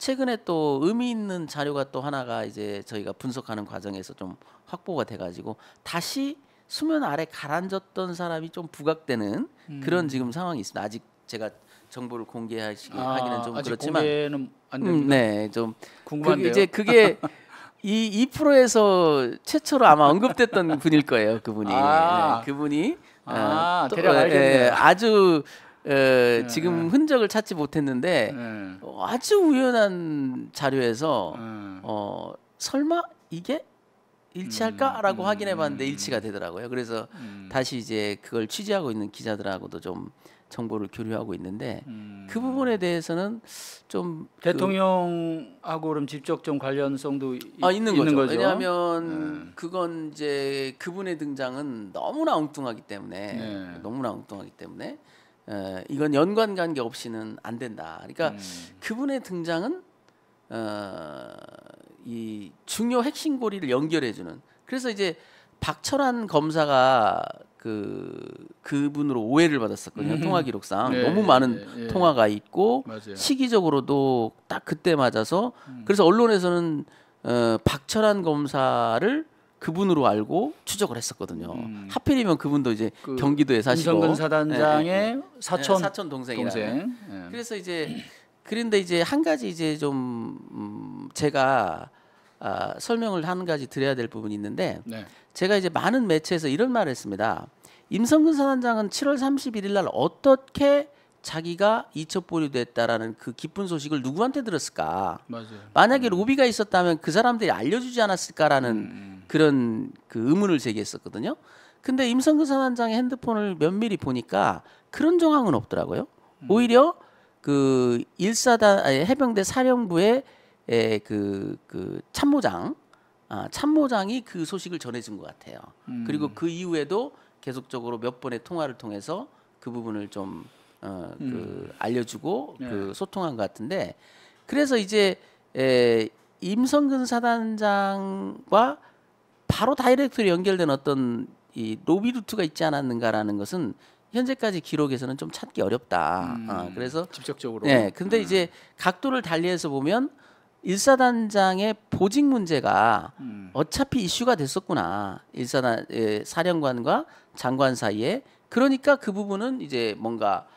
최근에 또 의미 있는 자료가 또 하나가 이제 저희가 분석하는 과정에서 좀 확보가 돼가지고 다시 수면 아래 가라앉았던 사람이 좀 부각되는 그런 지금 상황이 있습니다. 아직 제가 정보를 공개하기는 좀 아직 그렇지만, 공개는 안 됩니다. 네, 좀 궁금한데요. 이제 그게 이 프로에서 최초로 아마 언급됐던 분일 거예요. 그분이 네, 그분이 대략 알겠네요. 아주 지금 흔적을 찾지 못했는데 아주 우연한 자료에서 설마 이게 일치할까라고 확인해봤는데 일치가 되더라고요. 그래서 다시 이제 그걸 취재하고 있는 기자들하고도 좀 정보를 교류하고 있는데 그 부분에 대해서는 좀 대통령하고 그럼 직접 좀 관련성도 있는 거죠. 왜냐하면 그건 이제 그분의 등장은 너무나 엉뚱하기 때문에 이건 연관 관계 없이는 안 된다. 그러니까 그분의 등장은 이 중요 핵심 고리를 연결해주는. 그래서 이제 박철환 검사가 그분으로 오해를 받았었거든요. 통화 기록상 너무 많은 통화가 있고 맞아요. 시기적으로도 딱 그때 맞아서 그래서 언론에서는 박철환 검사를 그분으로 알고 추적을 했었거든요. 하필이면 그분도 이제 경기도에 사시고 임성근 사단장의 사촌 동생이라. 그래서 이제 그런데 이제 한 가지 이제 좀 제가 설명을 한 가지 드려야 될 부분이 있는데 제가 이제 많은 매체에서 이런 말을 했습니다. 임성근 사단장은 7월 31일 날 어떻게 자기가 이첩 보류됐다라는 그 기쁜 소식을 누구한테 들었을까? 맞아요. 만약에 로비가 있었다면 그 사람들이 알려주지 않았을까라는 그런 그 의문을 제기했었거든요. 근데 임성근 사단장의 핸드폰을 면밀히 보니까 그런 정황은 없더라고요. 오히려 그 해병대 사령부의 그 참모장이 그 소식을 전해준 것 같아요. 그리고 그 이후에도 계속적으로 몇 번의 통화를 통해서 그 부분을 좀 알려주고 그 소통한 것 같은데 그래서 이제 임성근 사단장과 바로 다이렉트로 연결된 어떤 이 로비 루트가 있지 않았는가라는 것은 현재까지 기록에서는 좀 찾기 어렵다. 그래서 직접적으로. 네, 근데 이제 각도를 달리해서 보면 일사단장의 보직 문제가 어차피 이슈가 됐었구나. 사령관과 장관 사이에. 그러니까 그 부분은 이제 뭔가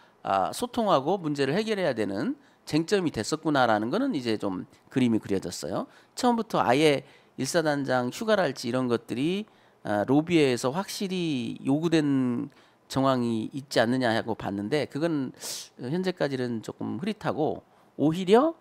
소통하고 문제를 해결해야 되는 쟁점이 됐었구나라는 거는 이제 좀 그림이 그려졌어요. 처음부터 아예 일사단장 휴가랄지 이런 것들이 로비에서 확실히 요구된 정황이 있지 않느냐 하고 봤는데 그건 현재까지는 조금 흐릿하고 오히려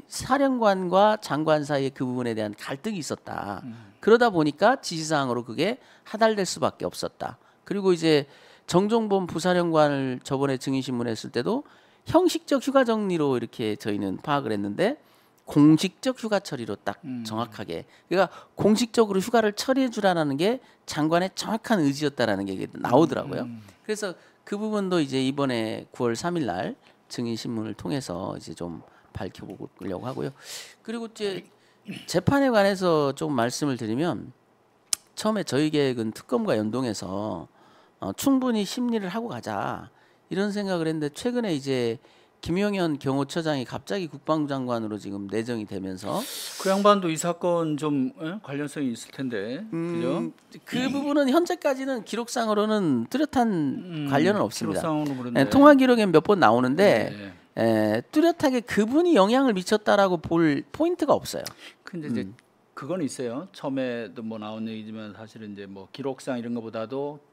사령관과 장관 사이에 그 부분에 대한 갈등이 있었다. 그러다 보니까 지시사항으로 그게 하달될 수밖에 없었다. 그리고 이제 정종범 부사령관을 저번에 증인신문했을 때도 형식적 휴가 정리로 이렇게 저희는 파악을 했는데 공식적 휴가 처리로 딱 정확하게 그러니까 공식적으로 휴가를 처리해 주라는 게 장관의 정확한 의지였다라는 게 나오더라고요. 그래서 그 부분도 이제 이번에 9월 3일 날 증인신문을 통해서 이제 좀 밝혀보려고 하고요. 그리고 이제 재판에 관해서 좀 말씀을 드리면 처음에 저희 계획은 특검과 연동해서 충분히 심리를 하고 가자 이런 생각을 했는데 최근에 이제 김용현 경호처장이 갑자기 국방부 장관으로 지금 내정이 되면서 그 양반도 이 사건 좀 관련성이 있을 텐데 그죠? 그 부분은 현재까지는 기록상으로는 뚜렷한 관련은 없습니다. 기록상으로 그런데 통화 기록에 몇 번 나오는데 뚜렷하게 그분이 영향을 미쳤다라고 볼 포인트가 없어요. 근데 이제 그건 있어요. 처음에도 뭐 나온 얘기지만 사실은 이제 뭐 기록상 이런 것보다도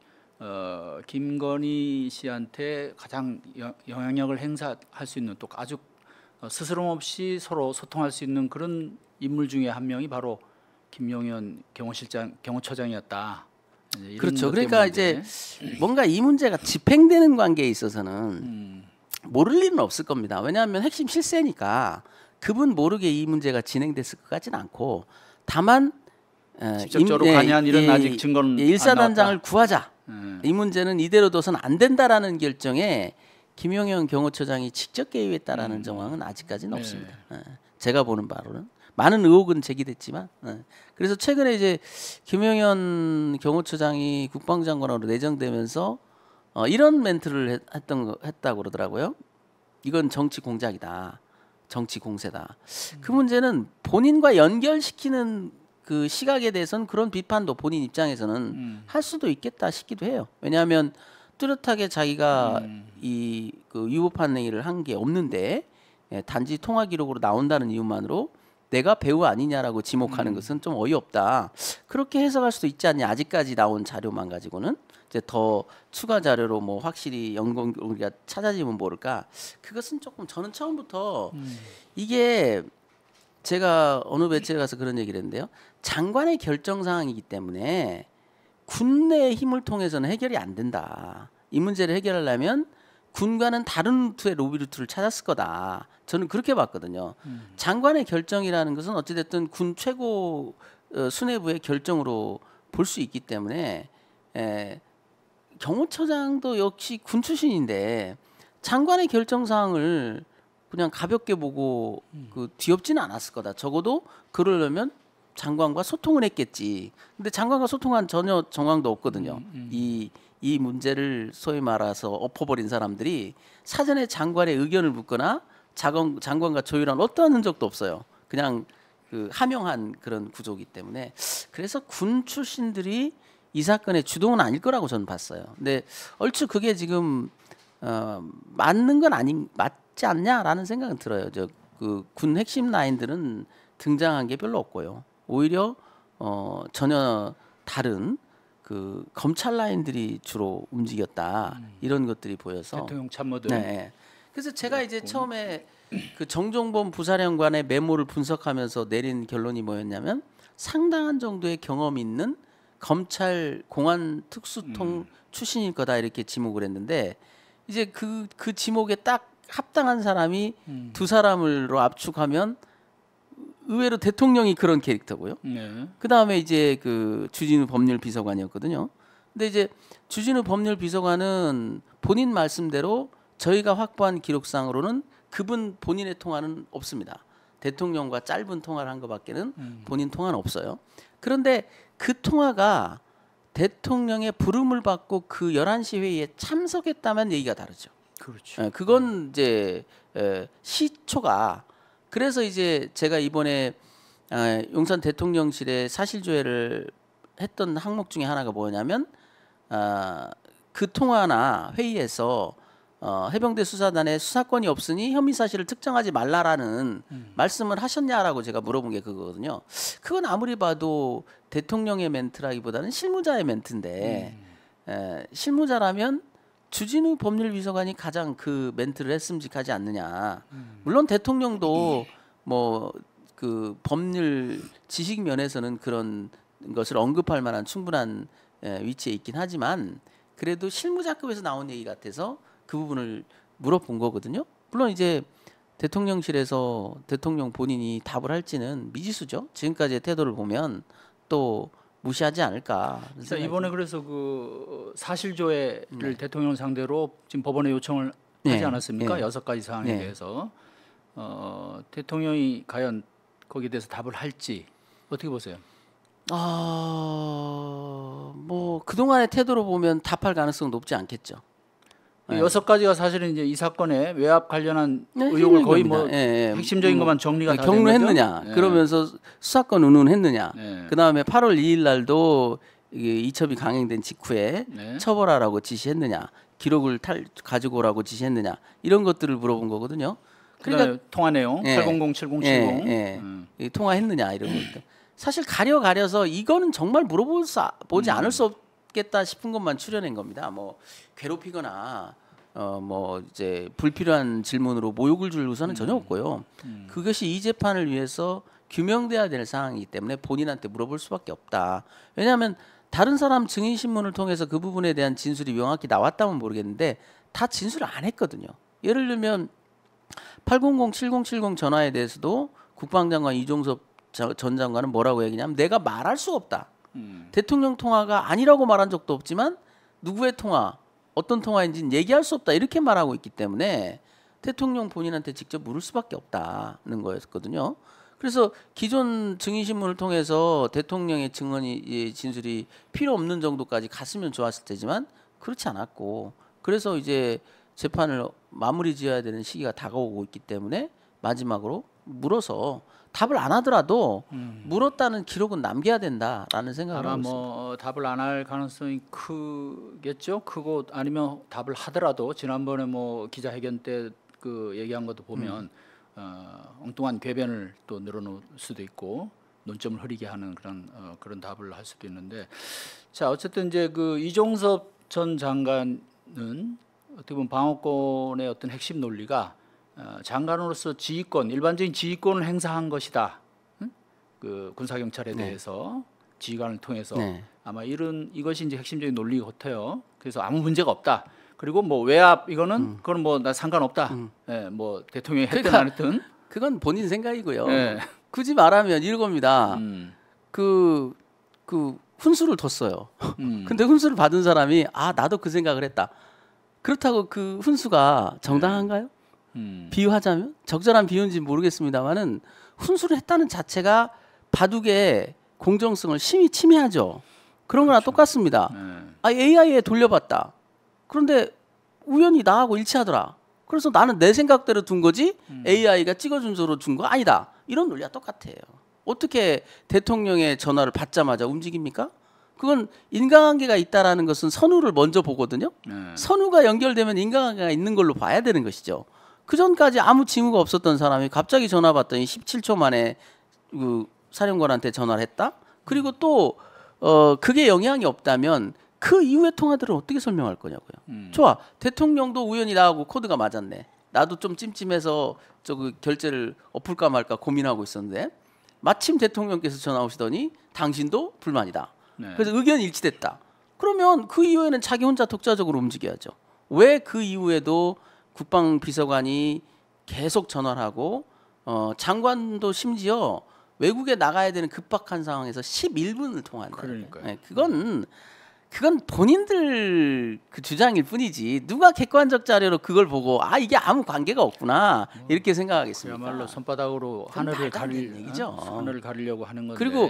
김건희 씨한테 가장 영향력을 행사할 수 있는 또 아주 스스럼 없이 서로 소통할 수 있는 그런 인물 중에 한 명이 바로 김용현 경호처장이었다. 그렇죠. 그러니까 이제 뭔가 이 문제가 집행되는 관계에 있어서는 모를 일은 없을 겁니다. 왜냐하면 핵심 실세니까 그분 모르게 이 문제가 진행됐을 것 같지는 않고 다만 직접적으로 관여한 일은 아직 증거는 일사단장을 구하자. 이 문제는 이대로 둬선 안 된다라는 결정에 김용현 경호처장이 직접 개입했다라는 정황은 아직까지는 없습니다. 제가 보는 바로는 많은 의혹은 제기됐지만 그래서 최근에 이제 김용현 경호처장이 국방장관으로 내정되면서 이런 멘트를 했다고 그러더라고요. 이건 정치 공작이다. 정치 공세다. 그 문제는 본인과 연결시키는 그 시각에 대해서는 그런 비판도 본인 입장에서는 할 수도 있겠다 싶기도 해요. 왜냐하면 뚜렷하게 자기가 이 그 위법한 행위를 한 게 없는데 단지 통화 기록으로 나온다는 이유만으로 내가 배우 아니냐라고 지목하는 것은 좀 어이없다. 그렇게 해석할 수도 있지 않냐. 아직까지 나온 자료만 가지고는 이제 더 추가 자료로 뭐 확실히 우리가 찾아지면 모를까. 그것은 조금 저는 처음부터 이게 제가 어느 매체에 가서 그런 얘기를 했는데요. 장관의 결정 사항이기 때문에 군내의 힘을 통해서는 해결이 안 된다. 이 문제를 해결하려면 군과는 다른 루트의 로비 루트를 찾았을 거다. 저는 그렇게 봤거든요. 장관의 결정이라는 것은 어찌됐든 군 최고 수뇌부의 결정으로 볼 수 있기 때문에 경호처장도 역시 군 출신인데 장관의 결정 사항을 그냥 가볍게 보고 그 뒤엎지는 않았을 거다. 적어도 그러려면 장관과 소통을 했겠지. 근데 장관과 소통한 전혀 정황도 없거든요. 이 문제를 소위 말해서 엎어버린 사람들이 사전에 장관의 의견을 묻거나 장관과 조율한 어떠한 흔적도 없어요. 그냥 그 하명한 그런 구조이기 때문에 그래서 군 출신들이 이 사건의 주동은 아닐 거라고 저는 봤어요. 근데 얼추 그게 지금 맞는 건 맞지 않냐라는 생각은 들어요. 저 그 군 핵심 라인들은 등장한 게 별로 없고요. 오히려 전혀 다른 그 검찰 라인들이 주로 움직였다 이런 것들이 보여서 대통령 참모들. 네. 그래서 제가 이제 처음에 그 정종범 부사령관의 메모를 분석하면서 내린 결론이 뭐였냐면 상당한 정도의 경험 있는 검찰 공안 특수통 출신일 거다 이렇게 지목을 했는데 이제 그 지목에 딱 합당한 사람이 두 사람으로 압축하면 의외로 대통령이 그런 캐릭터고요. 네. 그 다음에 이제 그 주진우 법률비서관이었거든요. 근데 이제 주진우 법률비서관은 본인 말씀대로 저희가 확보한 기록상으로는 그분 본인의 통화는 없습니다. 대통령과 짧은 통화를 한 것밖에는 본인 통화는 없어요. 그런데 그 통화가 대통령의 부름을 받고 그 11시 회의에 참석했다면 얘기가 다르죠. 그렇죠. 그건 이제 시초가 그래서 이제 제가 이번에 용산 대통령실에 사실조회를 했던 항목 중에 하나가 뭐냐면 그 통화나 회의에서 해병대 수사단에 수사권이 없으니 혐의 사실을 특정하지 말라라는 말씀을 하셨냐라고 제가 물어본 게 그거거든요. 그건 아무리 봐도 대통령의 멘트라기보다는 실무자의 멘트인데 실무자라면 주진우 법률비서관이 가장 그 멘트를 했음직하지 않느냐. 물론 대통령도 뭐 그 법률 지식 면에서는 그런 것을 언급할 만한 충분한 위치에 있긴 하지만 그래도 실무자급에서 나온 얘기 같아서 그 부분을 물어본 거거든요. 물론 이제 대통령실에서 대통령 본인이 답을 할지는 미지수죠. 지금까지의 태도를 보면 또 무시하지 않을까. 자, 이번에 그래서 그 사실조회를 대통령 상대로 지금 법원에 요청을 하지 않았습니까? 6가지 사항에 대해서 대통령이 과연 거기에 대해서 답을 할지 어떻게 보세요? 뭐 그동안의 태도로 보면 답할 가능성은 높지 않겠죠. 6가지가 사실은 이제 이 사건에 외압 관련한 의혹을 거의 뭐 핵심적인 것만 정리가 다 경로했느냐. 그러면서 수사권 운운했느냐. 그 다음에 8월 2일 날도 이첩이 강행된 직후에 처벌하라고 지시했느냐. 기록을 가지고 오라고 지시했느냐. 이런 것들을 물어본 거거든요. 그러니까 통화 내용 800-7070 통화했느냐 이런 것들. 사실 가려서 이거는 정말 보지 않을 수 없겠다 싶은 것만 추려낸 겁니다. 뭐 괴롭히거나 뭐 이제 불필요한 질문으로 모욕을 줄 우선은 전혀 없고요. 그것이 이 재판을 위해서 규명돼야 될 상황이기 때문에 본인한테 물어볼 수밖에 없다. 왜냐하면 다른 사람 증인 신문을 통해서 그 부분에 대한 진술이 명확히 나왔다면 모르겠는데 다 진술을 안 했거든요. 예를 들면 800-7070 전화에 대해서도 국방장관 이종섭 전 장관은 뭐라고 얘기냐면 내가 말할 수가 없다. 대통령 통화가 아니라고 말한 적도 없지만 누구의 통화, 어떤 통화인지는 얘기할 수 없다. 이렇게 말하고 있기 때문에 대통령 본인한테 직접 물을 수밖에 없다는 거였거든요. 그래서 기존 증인신문을 통해서 대통령의 진술이 필요 없는 정도까지 갔으면 좋았을 테지만 그렇지 않았고 그래서 이제 재판을 마무리 지어야 되는 시기가 다가오고 있기 때문에 마지막으로 물어서 답을 안 하더라도 물었다는 기록은 남겨야 된다라는 생각을 아마 하고 있습니다. 뭐 답을 안 할 가능성이 크겠죠. 크고 아니면 답을 하더라도 지난번에 뭐 기자회견 때 그 얘기한 것도 보면 엉뚱한 궤변을 또 늘어놓을 수도 있고 논점을 흐리게 하는 그런 답을 할 수도 있는데 자 어쨌든 이제 그 이종섭 전 장관은 어떻게 보면 방어권의 어떤 핵심 논리가 장관으로서 지휘권 일반적인 지휘권을 행사한 것이다. 응? 그 군사경찰에 대해서 지휘관을 통해서 아마 이것이 이제 핵심적인 논리 같아요. 그래서 아무 문제가 없다. 그리고 뭐 외압 이거는 그건 뭐 나 상관없다. 예, 뭐 대통령이 했든 안 했든 그건 본인 생각이고요. 굳이 말하면 이겁니다. 그 훈수를 뒀어요. 근데 훈수를 받은 사람이 나도 그 생각을 했다. 그렇다고 그 훈수가 정당한가요? 비유하자면 적절한 비유인지 모르겠습니다만은 훈수를 했다는 자체가 바둑의 공정성을 심히 침해하죠. 그런 거랑 똑같습니다. AI에 돌려봤다. 그런데 우연히 나하고 일치하더라. 그래서 나는 내 생각대로 둔 거지 AI가 찍어준 소로 준 거 아니다. 이런 논리가 똑같아요. 어떻게 대통령의 전화를 받자마자 움직입니까? 그건 인과관계가 있다라는 것은 선우를 먼저 보거든요. 선우가 연결되면 인과관계가 있는 걸로 봐야 되는 것이죠. 그 전까지 아무 징후가 없었던 사람이 갑자기 전화 받더니 17초 만에 그 사령관한테 전화를 했다. 그리고 또 그게 영향이 없다면 그 이후의 통화들을 어떻게 설명할 거냐고요. 좋아. 대통령도 우연히 나하고 코드가 맞았네. 나도 좀 찜찜해서 그 결제를 엎을까 말까 고민하고 있었는데 마침 대통령께서 전화 오시더니 당신도 불만이다. 그래서 의견이 일치됐다. 그러면 그 이후에는 자기 혼자 독자적으로 움직여야죠. 왜 그 이후에도 국방비서관이 계속 전화를 하고 장관도 심지어 외국에 나가야 되는 급박한 상황에서 11분을 통화한다. 그러니까요. 네, 그건 본인들 그 주장일 뿐이지 누가 객관적 자료로 그걸 보고 이게 아무 관계가 없구나 이렇게 생각하겠습니까? 그야말로 손바닥으로 하늘을 가리려고 하는 건데. 그리고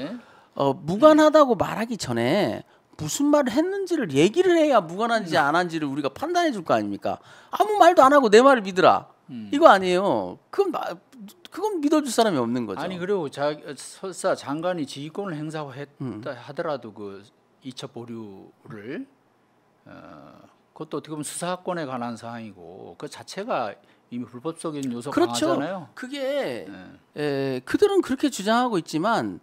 무관하다고 말하기 전에 무슨 말을 했는지를 얘기를 해야 무관한지 안 한지를 우리가 판단해 줄 거 아닙니까? 아무 말도 안 하고 내 말을 믿으라. 이거 아니에요. 그건 믿어줄 사람이 없는 거죠. 아니 그리고 설사 장관이 지휘권을 행사했다 하더라도 그 이첩 보류를 그것도 어떻게 보면 수사권에 관한 사항이고 그 자체가 이미 불법적인 요소가 강하잖아요. 그게 그들은 그렇게 주장하고 있지만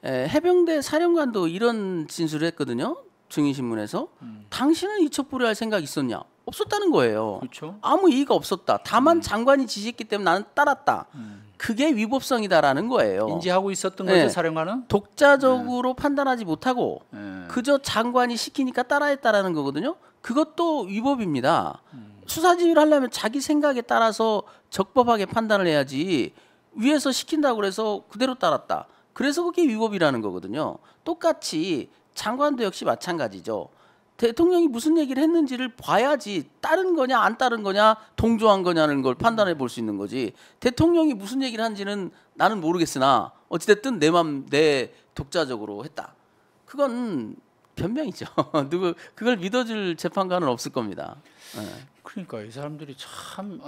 해병대 사령관도 이런 진술을 했거든요. 증인신문에서 당신은 이첩 보류할 생각 있었냐? 없었다는 거예요. 그렇죠. 아무 이의가 없었다. 다만 장관이 지시했기 때문에 나는 따랐다. 그게 위법성이다라는 거예요. 인지하고 있었던 거죠, 사령관은? 독자적으로 판단하지 못하고 그저 장관이 시키니까 따라했다라는 거거든요. 그것도 위법입니다. 수사지휘를 하려면 자기 생각에 따라서 적법하게 판단을 해야지 위에서 시킨다고 그래서 그대로 따랐다. 그래서 그게 위법이라는 거거든요. 똑같이 장관도 역시 마찬가지죠. 대통령이 무슨 얘기를 했는지를 봐야지 따른 거냐 안 따른 거냐 동조한 거냐는 걸 판단해 볼 수 있는 거지. 대통령이 무슨 얘기를 한지는 나는 모르겠으나 어찌됐든 내 독자적으로 했다. 그건 변명이죠. 그걸 믿어줄 재판관은 없을 겁니다. 그러니까 이 사람들이 참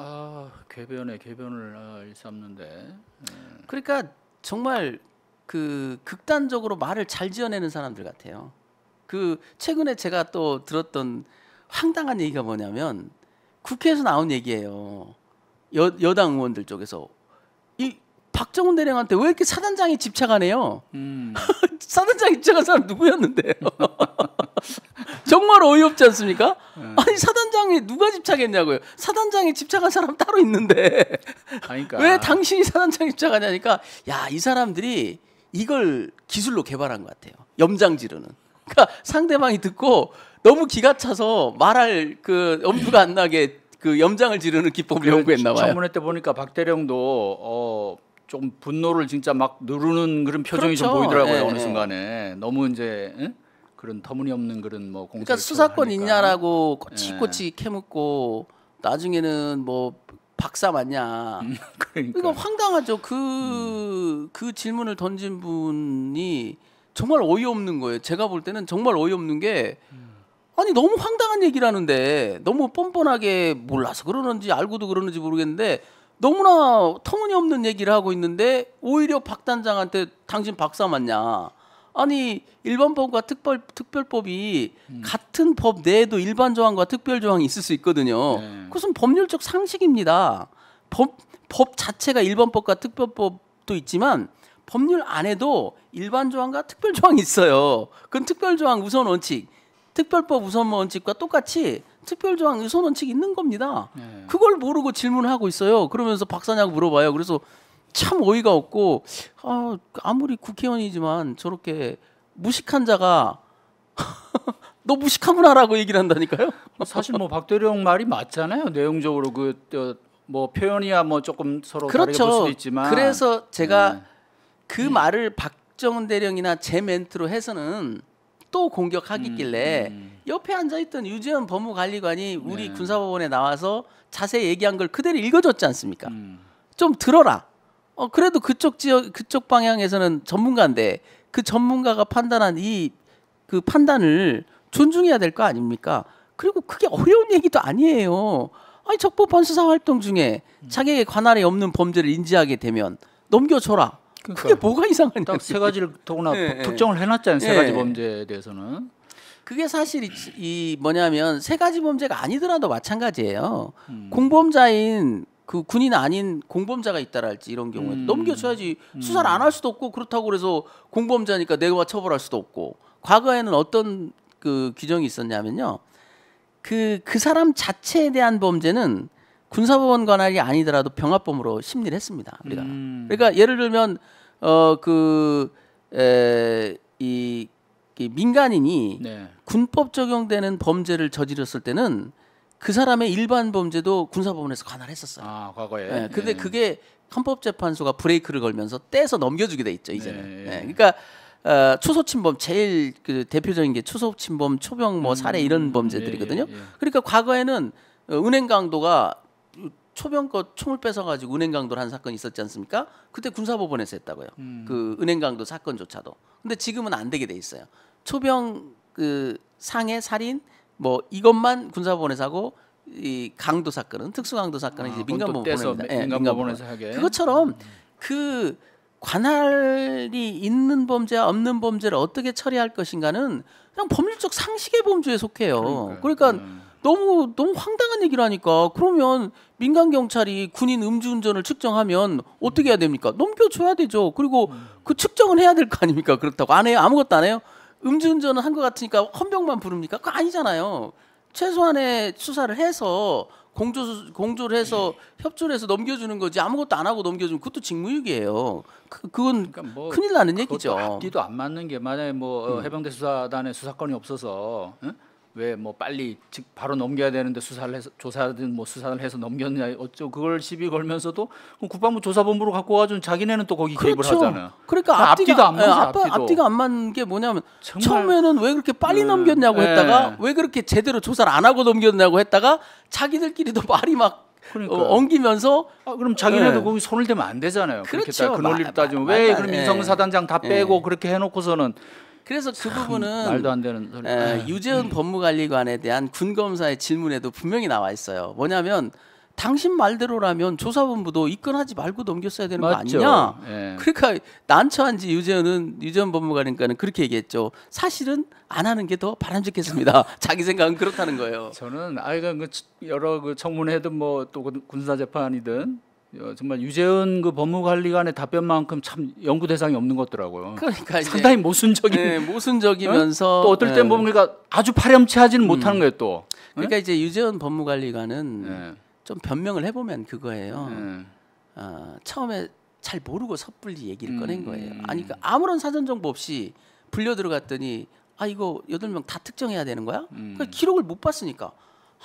궤변을 일삼는데. 그러니까 정말 그 극단적으로 말을 잘 지어내는 사람들 같아요. 최근에 제가 또 들었던 황당한 얘기가 뭐냐면 국회에서 나온 얘기예요. 여당 의원들 쪽에서 이 박정훈 대령한테 왜 이렇게 사단장이 집착하네요. 사단장이 집착한 사람 누구였는데요? 정말 어이없지 않습니까? 아니 사단장이 누가 집착했냐고요. 사단장이 집착한 사람 따로 있는데 그러니까. 왜 당신이 사단장이 집착하냐니까 이 사람들이 이걸 기술로 개발한 것 같아요. 염장 지르는. 그러니까 상대방이 듣고 너무 기가 차서 말할 그 엄두가 안 나게 그 염장을 지르는 기법을 연구했나 봐요. 청문회 때 보니까 박 대령도 좀 분노를 진짜 막 누르는 그런 표정이 좀 보이더라고요. 어느 순간에 너무 이제 그런 터무니없는 그런 뭐 공세를 그러니까 수사권 있냐라고 꼬치꼬치 캐묻고 나중에는 뭐 박사 맞냐. 그러니까 황당하죠. 그 질문을 던진 분이 정말 어이없는 거예요. 제가 볼 때는 정말 어이없는 게 아니 너무 황당한 얘기를 하는데 너무 뻔뻔하게 몰라서 그러는지 알고도 그러는지 모르겠는데 너무나 터무니없는 얘기를 하고 있는데 오히려 박 단장한테 당신 박사 맞냐? 아니 일반법과 특별법이 같은 법 내에도 일반 조항과 특별 조항이 있을 수 있거든요. 네. 그것은 법률적 상식입니다. 법 자체가 일반법과 특별법도 있지만 법률 안에도 일반 조항과 특별 조항이 있어요. 그건 특별 조항 우선 원칙, 특별법 우선 원칙과 똑같이 특별 조항 우선 원칙이 있는 겁니다. 네. 그걸 모르고 질문을 하고 있어요. 그러면서 박사냐고 물어봐요. 그래서 참 어이가 없고 아무리 국회의원이지만 저렇게 무식한 자가 너 무식하구나라고 얘기를 한다니까요. 사실 뭐 박대령 말이 맞잖아요. 내용적으로 뭐 표현이야 뭐 조금 서로 다르게 볼 수도 있지만. 그래서 제가 네. 그 말을 박정은 대령이나 제 멘트로 해서는 또 공격하길래 옆에 앉아있던 유재현 법무관리관이 우리 네. 군사법원에 나와서 자세히 얘기한 걸 그대로 읽어줬지 않습니까? 좀 들어라. 그래도 그쪽 방향에서는 전문가인데 그 전문가가 판단한 그 판단을 존중해야 될 거 아닙니까? 그리고 그게 어려운 얘기도 아니에요. 아니 적법한 수사 활동 중에 자기에게 관할이 없는 범죄를 인지하게 되면 넘겨줘라. 그러니까 그게 뭐가 이상하냐? 딱 세 가지를 더구나 네, 특정을 해놨잖아요. 세 가지 네. 범죄에 대해서는. 그게 사실 이 뭐냐면 세 가지 범죄가 아니더라도 마찬가지예요. 공범자인 그 군인 아닌 공범자가 있다랄지 이런 경우에 넘겨줘야지. 수사를 안 할 수도 없고 그렇다고 그래서 공범자니까 내가 처벌할 수도 없고. 과거에는 어떤 그 규정이 있었냐면요. 그 사람 자체에 대한 범죄는 군사법원 관할이 아니더라도 병합범으로 심리를 했습니다. 우리가. 그러니까 예를 들면 이 민간인이 네. 군법 적용되는 범죄를 저질렀을 때는 그 사람의 일반 범죄도 군사법원에서 관할했었어요. 아 과거에. 네, 근데 그게 헌법재판소가 브레이크를 걸면서 떼서 넘겨주게 돼 있죠 이제는. 네. 네, 그러니까 초소침범 제일 그 대표적인 게 초소침범, 초병 뭐 살해 이런 범죄들이거든요. 예. 그러니까 과거에는 은행 강도가 초병 거 총을 뺏어가지고 은행 강도를 한 사건이 있었지 않습니까? 그때 군사법원에서 했다고요. 그 은행 강도 사건조차도. 근데 지금은 안 되게 돼 있어요. 초병 그 상해 살인 뭐 이것만 군사법원에서 하고 이 강도 사건은 특수 강도 사건은 이제 민간법원입니다. 예, 민간법원에서 하게. 그것처럼 그 관할이 있는 범죄와 없는 범죄를 어떻게 처리할 것인가는 그냥 법률적 상식의 범주에 속해요. 그러니까 너무 황당한 얘기를 하니까 그러면 민간 경찰이 군인 음주운전을 측정하면 어떻게 해야 됩니까? 넘겨줘야 되죠. 그리고 그 측정은 해야 될 거 아닙니까? 그렇다고 안 해요? 아무것도 안 해요? 음주운전은 한 것 같으니까 헌병만 부릅니까? 그거 아니잖아요. 최소한의 수사를 해서 공조를 해서 협조를 해서 넘겨주는 거지 아무것도 안 하고 넘겨주면 그것도 직무유기예요. 그건 그러니까 뭐 큰일 나는 얘기죠. 앞뒤도 안 맞는 게 만약에 뭐 해병대 수사단에 수사권이 없어서 왜 뭐 빨리 바로 넘겨야 되는데 수사를 해서 조사든 뭐 수사를 해서 넘겼냐 어쩌고 그걸 시비 걸면서도 국방부 조사본부로 갖고 와준 자기네는 또 거기 개입을 하잖아요. 그러니까 앞뒤도 안 맞아. 앞뒤가 안 맞는 게 뭐냐면 처음에는 왜 그렇게 빨리 넘겼냐고 했다가 왜 그렇게 제대로 조사를 안 하고 넘겼냐고 했다가 자기들끼리도 말이 막 엉기면서 그럼 자기네도 거기 손을 대면 안 되잖아요. 그렇죠. 그 논리를 따지면 왜 그럼 인성사단장 다 빼고 그렇게 해놓고서는 그래서 그 부분은 말도 안 되는 소리. 유재현 법무관리관에 대한 군검사의 질문에도 분명히 나와 있어요. 뭐냐면 당신 말대로라면 조사본부도 입건하지 말고 넘겼어야 되는 맞죠. 거 아니냐? 예. 그러니까 난처한지 유재현 법무관리관은 그렇게 얘기했죠. 사실은 안 하는 게 더 바람직했습니다. 자기 생각은 그렇다는 거예요. 저는 여러 그 청문회든 뭐 또 군사 재판이든 정말 유재현 그 법무관리관의 답변만큼 참 연구 대상이 없는 것 같더라고요. 그러니까 상당히 모순적인. 네, 모순적이면서 또 어떨 땐 보면 그러니까 아주 파렴치하지는 못하는 거예요 또. 그러니까 이제 유재현 법무관리관은 좀 변명을 해보면 그거예요. 처음에 잘 모르고 섣불리 얘기를 꺼낸 거예요. 아니 그러니까 아무런 사전 정보 없이 불려 들어갔더니 이거 8명 다 특정해야 되는 거야? 그러니까 기록을 못 봤으니까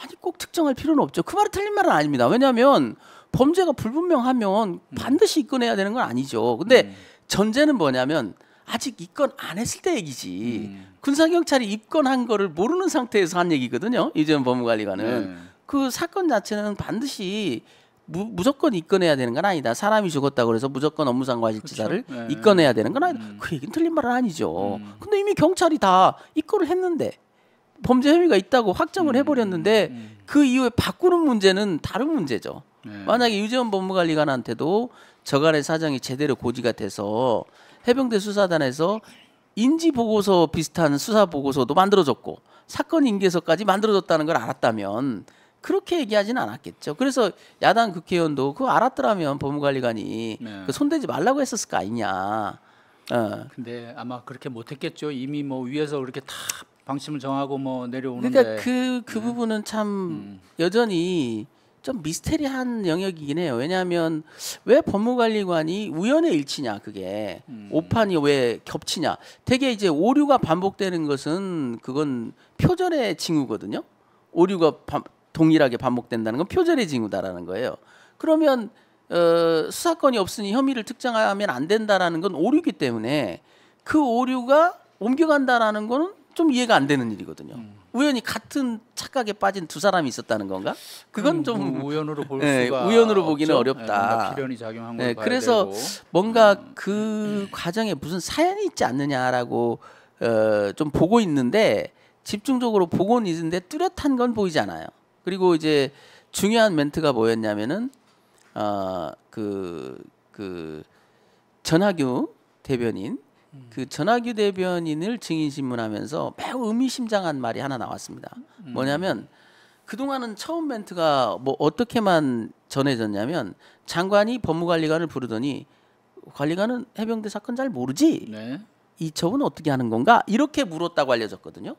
아니 꼭 특정할 필요는 없죠. 그 말은 틀린 말은 아닙니다. 왜냐하면 범죄가 불분명하면 반드시 입건해야 되는 건 아니죠. 근데 전제는 뭐냐면 아직 입건 안 했을 때 얘기지. 군사경찰이 입건한 거를 모르는 상태에서 한 얘기거든요. 유재현 법무관리관은. 그 사건 자체는 반드시 무조건 입건해야 되는 건 아니다. 사람이 죽었다고 그래서 무조건 업무상 과실치사를 입건해야 되는 건 아니다. 그 얘기는 틀린 말은 아니죠. 근데 이미 경찰이 다 입건을 했는데 범죄 혐의가 있다고 확정을 해버렸는데 그 이후에 바꾸는 문제는 다른 문제죠. 네. 만약에 유재원 법무관리관한테도 저간의 사정이 제대로 고지가 돼서 해병대 수사단에서 인지 보고서 비슷한 수사 보고서도 만들어졌고 사건 인계서까지 만들어졌다는 걸 알았다면 그렇게 얘기하지는 않았겠죠. 그래서 야당 국회의원도 그거 알았더라면 법무관리관이 네. 그 손대지 말라고 했었을 거 아니냐. 근데 아마 그렇게 못했겠죠. 이미 뭐 위에서 그렇게 다 방침을 정하고 뭐 내려오는데. 그러니까 그 부분은 참 여전히 좀 미스테리한 영역이긴 해요. 왜냐하면 왜 법무관리관이 우연의 일치냐 그게 오판이 왜 겹치냐. 되게 이제 오류가 반복되는 것은 그건 표절의 징후거든요. 오류가 동일하게 반복된다는 건 표절의 징후다라는 거예요. 그러면 수사건이 없으니 혐의를 특정하면 안 된다라는 건 오류이기 때문에 그 오류가 옮겨간다라는 거는 좀 이해가 안 되는 일이거든요. 우연히 같은 착각에 빠진 두 사람이 있었다는 건가? 그건 좀 우연으로 볼 네, 수가 우연으로 보기는 없죠. 어렵다. 뭔가 필연이 작용한 걸 네, 봐야 그래서 되고. 뭔가 그 과정에 무슨 사연이 있지 않느냐라고 좀 보고 있는데 집중적으로 보고는 있는데 뚜렷한 건 보이지 않아요. 그리고 이제 중요한 멘트가 뭐였냐면은 그 전하규 대변인 그 전하규 대변인을 증인 신문하면서 매우 의미심장한 말이 하나 나왔습니다. 뭐냐면 그동안은 처음 멘트가 뭐 어떻게만 전해졌냐면 장관이 법무관리관을 부르더니 관리관은 해병대 사건 잘 모르지? 네. 이첩은 어떻게 하는 건가? 이렇게 물었다고 알려졌거든요.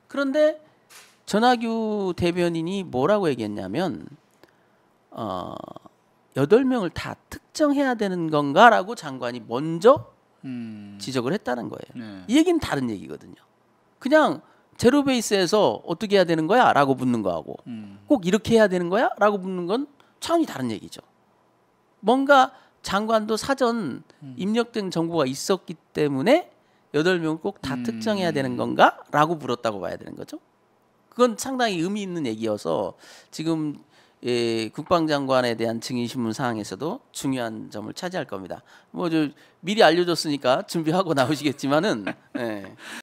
그런데 전하규 대변인이 뭐라고 얘기했냐면 8명을 다 특정해야 되는 건가라고 장관이 먼저 지적을 했다는 거예요. 네. 이 얘기는 다른 얘기거든요. 그냥 제로 베이스에서 어떻게 해야 되는 거야? 라고 묻는 거하고 꼭 이렇게 해야 되는 거야? 라고 묻는 건 차원이 다른 얘기죠. 뭔가 장관도 사전 입력된 정보가 있었기 때문에 8명을 꼭 다 특정해야 되는 건가? 라고 물었다고 봐야 되는 거죠. 그건 상당히 의미 있는 얘기여서 지금 국방장관에 대한 증인신문 사항에서도 중요한 점을 차지할 겁니다. 뭐 저 미리 알려줬으니까 준비하고 나오시겠지만은